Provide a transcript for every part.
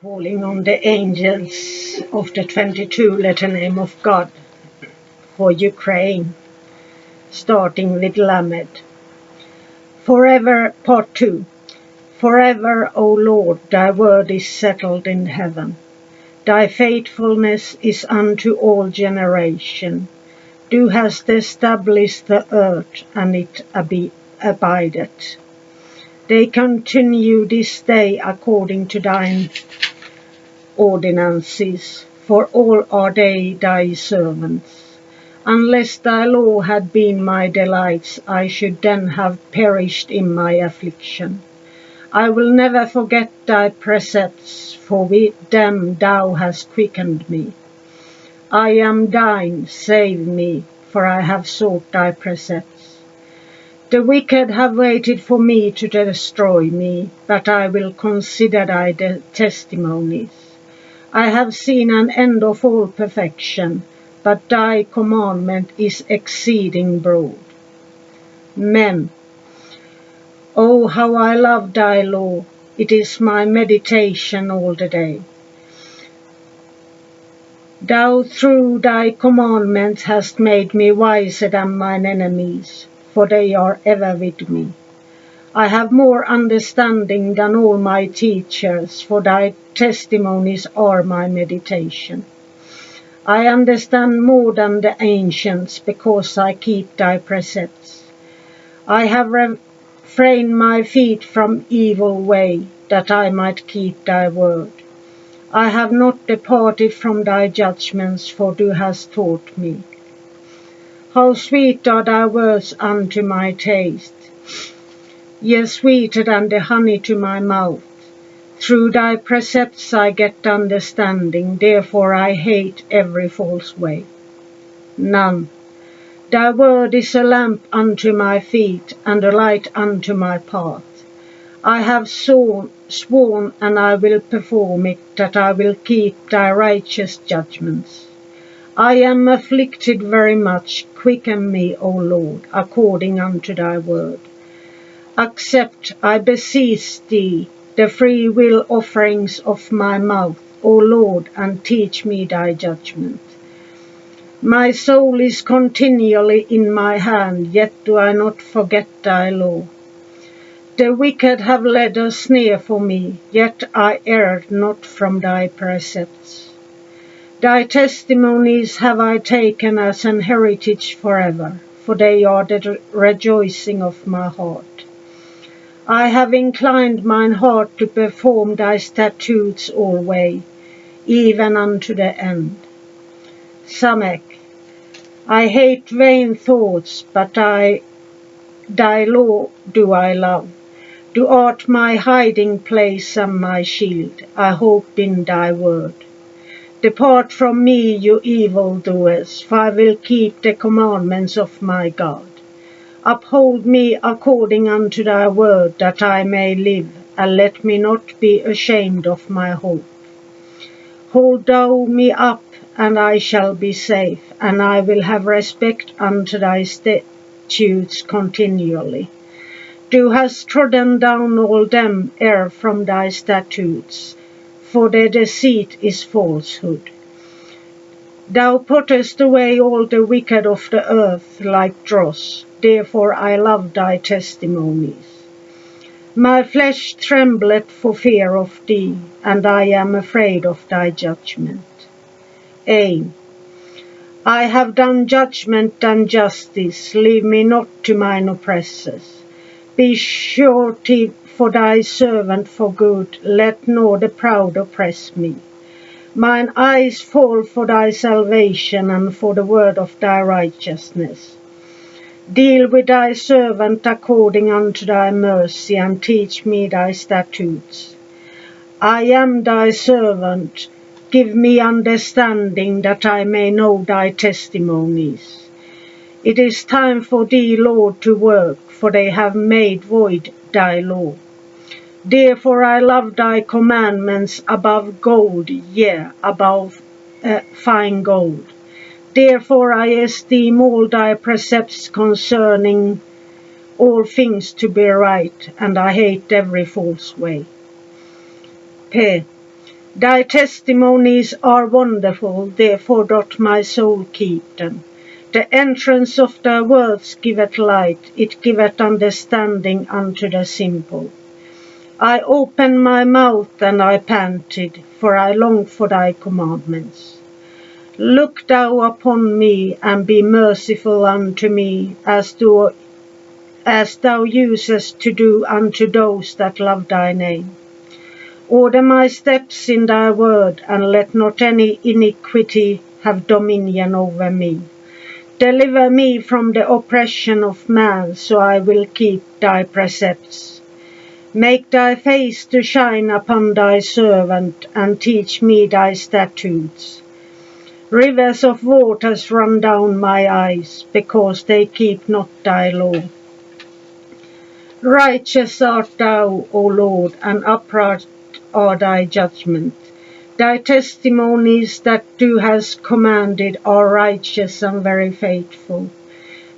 Calling on the angels of the 22 letter name of God for Ukraine, starting with Lamed. Forever, part 2. Forever, O Lord, thy word is settled in heaven. Thy faithfulness is unto all generation. Thou hast established the earth, and it abideth. They continue this day according to thine ordinances, for all are they thy servants. Unless thy law had been my delights, I should then have perished in my affliction. I will never forget thy precepts, for with them thou hast quickened me. I am thine, save me, for I have sought thy precepts. The wicked have waited for me to destroy me, but I will consider thy testimonies. I have seen an end of all perfection, but thy commandment is exceeding broad. Mem. Oh, how I love thy law! It is my meditation all the day. Thou through thy commandments hast made me wiser than mine enemies, for they are ever with me. I have more understanding than all my teachers, for thy testimonies are my meditation. I understand more than the ancients, because I keep thy precepts. I have refrained my feet from evil way, that I might keep thy word. I have not departed from thy judgments, for thou hast taught me. How sweet are thy words unto my taste, yea, sweeter than the honey to my mouth. Through thy precepts I get understanding, therefore I hate every false way. None. Thy word is a lamp unto my feet, and a light unto my path. I have sworn, and I will perform it, that I will keep thy righteous judgments. I am afflicted very much. Quicken me, O Lord, according unto thy word. Accept, I beseech thee, the free will offerings of my mouth, O Lord, and teach me thy judgment. My soul is continually in my hand, yet do I not forget thy law. The wicked have led a snare for me, yet I erred not from thy precepts. Thy testimonies have I taken as an heritage forever, for they are the rejoicing of my heart. I have inclined mine heart to perform thy statutes alway, even unto the end. Samek. I hate vain thoughts, but thy law do I love. Thou art my hiding place and my shield. I hope in thy word. Depart from me, you evildoers, for I will keep the commandments of my God. Uphold me according unto thy word, that I may live, and let me not be ashamed of my hope. Hold thou me up, and I shall be safe, and I will have respect unto thy statutes continually. Thou hast trodden down all them err from thy statutes, for their deceit is falsehood. Thou puttest away all the wicked of the earth like dross, therefore I love thy testimonies. My flesh trembleth for fear of thee, and I am afraid of thy judgment. Aim. I have done judgment and justice, leave me not to mine oppressors. Be surety for thy servant for good, let nor the proud oppress me. Mine eyes fall for thy salvation, and for the word of thy righteousness. Deal with thy servant according unto thy mercy, and teach me thy statutes. I am thy servant, give me understanding, that I may know thy testimonies. It is time for thee, Lord, to work, for they have made void thy law. Therefore I love thy commandments above gold, yea, above fine gold. Therefore I esteem all thy precepts concerning all things to be right, and I hate every false way. P. Thy testimonies are wonderful, therefore doth my soul keep them. The entrance of thy words giveth light, it giveth understanding unto the simple. I opened my mouth and I panted, for I longed for thy commandments. Look thou upon me, and be merciful unto me, as thou usest to do unto those that love thy name. Order my steps in thy word, and let not any iniquity have dominion over me. Deliver me from the oppression of man, so I will keep thy precepts. Make thy face to shine upon thy servant, and teach me thy statutes. Rivers of waters run down my eyes, because they keep not thy law. Righteous art thou, O Lord, and upright are thy judgments. Thy testimonies that thou hast commanded are righteous and very faithful.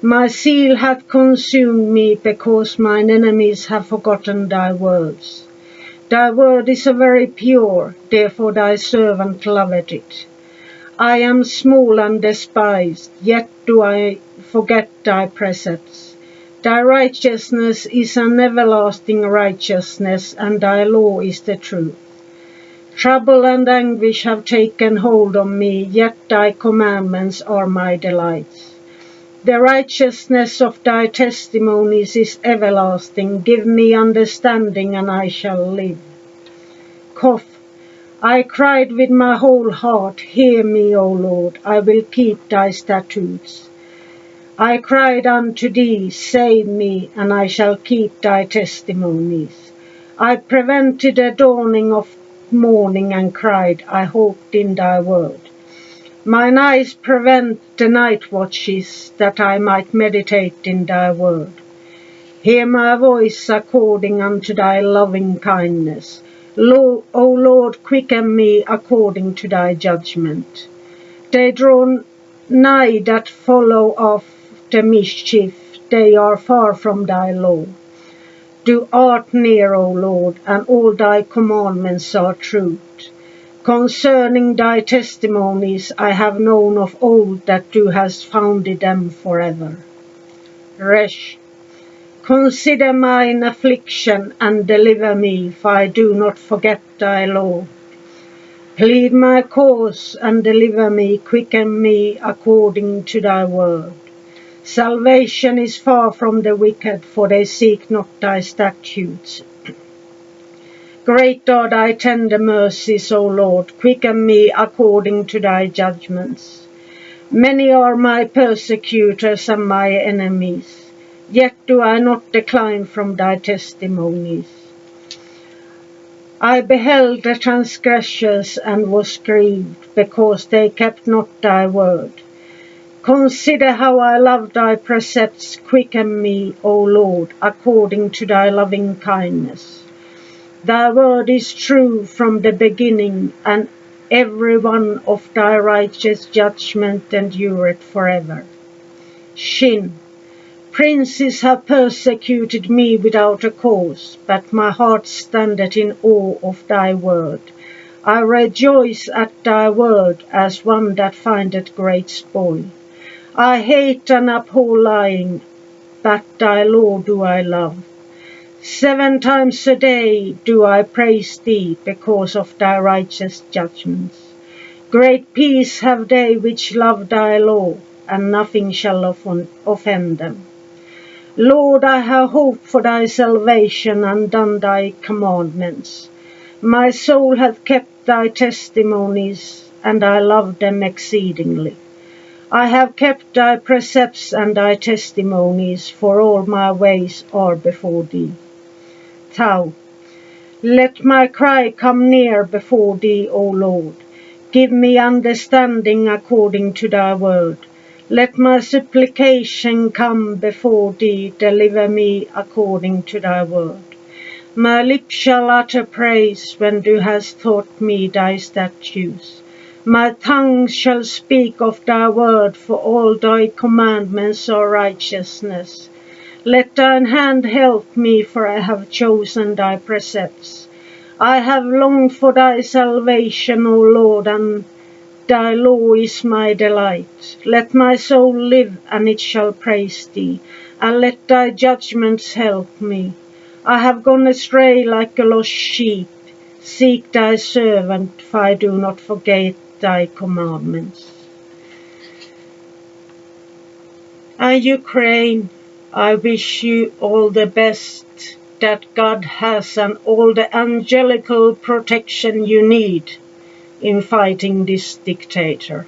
My zeal hath consumed me, because mine enemies have forgotten thy words. Thy word is very pure, therefore thy servant loveth it. I am small and despised, yet do I forget thy precepts. Thy righteousness is an everlasting righteousness, and thy law is the truth. Trouble and anguish have taken hold on me, yet thy commandments are my delights. The righteousness of thy testimonies is everlasting. Give me understanding, and I shall live. I cried with my whole heart, hear me, O Lord, I will keep thy statutes. I cried unto thee, save me, and I shall keep thy testimonies. I prevented the dawning of morning and cried, I hoped in thy word. Mine eyes prevent the night watches, that I might meditate in thy word. Hear my voice according unto thy loving kindness. O Lord, quicken me according to thy judgment. They draw nigh that follow after mischief, they are far from thy law. Thou art near, O Lord, and all thy commandments are truth. Concerning thy testimonies I have known of old that thou hast founded them forever. Resh. Consider mine affliction and deliver me, for I do not forget thy law. Plead my cause and deliver me, quicken me according to thy word. Salvation is far from the wicked, for they seek not thy statutes. Great are thy tender mercies, O Lord, quicken me according to thy judgments. Many are my persecutors and my enemies, yet do I not decline from thy testimonies. I beheld the transgressors and was grieved, because they kept not thy word. Consider how I love thy precepts, quicken me, O Lord, according to thy loving kindness. Thy word is true from the beginning, and every one of thy righteous judgment endureth forever. Shin. Princes have persecuted me without a cause, but my heart standeth in awe of thy word. I rejoice at thy word as one that findeth great spoil. I hate and abhor lying, but thy law do I love. 7 times a day do I praise thee, because of thy righteous judgments. Great peace have they which love thy law, and nothing shall offend them. Lord, I have hoped for thy salvation and done thy commandments. My soul hath kept thy testimonies, and I love them exceedingly. I have kept thy precepts and thy testimonies, for all my ways are before thee. Thou, let my cry come near before thee, O Lord. Give me understanding according to thy word. Let my supplication come before thee, deliver me according to thy word. My lips shall utter praise when thou hast taught me thy statutes. My tongue shall speak of thy word, for all thy commandments are righteousness. Let thine hand help me, for I have chosen thy precepts. I have longed for thy salvation, O Lord, and thy law is my delight. Let my soul live, and it shall praise thee, and let thy judgments help me. I have gone astray like a lost sheep. Seek thy servant, for I do not forget thy commandments. And Ukraine, I wish you all the best that God has and all the angelical protection you need in fighting this dictator.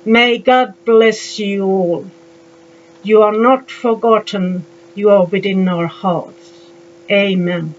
May God bless you all. You are not forgotten, you are within our hearts. Amen.